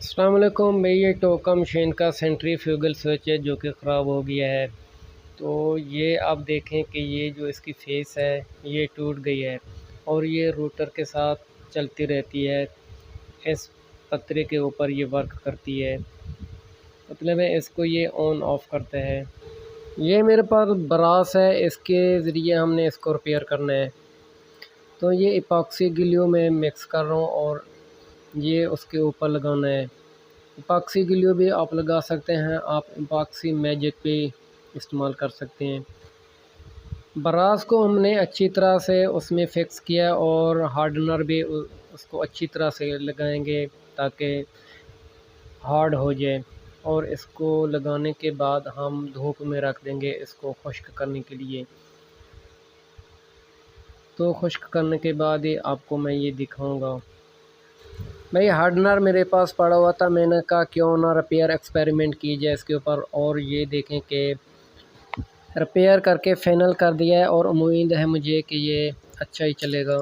अस्सलाम वालेकुम भाई। ये टोका मशीन का सेंट्रीफ्यूगल स्विच है जो कि ख़राब हो गया है। तो ये आप देखें कि ये जो इसकी फेस है ये टूट गई है और ये रूटर के साथ चलती रहती है। इस पतरे के ऊपर ये वर्क करती है, मतलब है इसको ये ऑन ऑफ करता है। ये मेरे पास ब्रास है, इसके ज़रिए हमने इसको रिपेयर करना है। तो ये इपॉक्सी ग्लू में मिक्स कर रहा हूँ और ये उसके ऊपर लगाना है। इपॉक्सी ग्लू भी आप लगा सकते हैं, आप इपॉक्सी मैजिक भी इस्तेमाल कर सकते हैं। ब्रास को हमने अच्छी तरह से उसमें फ़िक्स किया और हार्डनर भी उसको अच्छी तरह से लगाएंगे ताकि हार्ड हो जाए। और इसको लगाने के बाद हम धूप में रख देंगे इसको खुश्क करने के लिए। तो खुश्क करने के बाद ही आपको मैं ये दिखाऊंगा। भाई हार्डनर मेरे पास पड़ा हुआ था, मैंने कहा क्यों ना रिपेयर एक्सपेरिमेंट की जाए इसके ऊपर। और ये देखें कि रिपेयर करके फाइनल कर दिया है और उम्मीद है मुझे कि ये अच्छा ही चलेगा।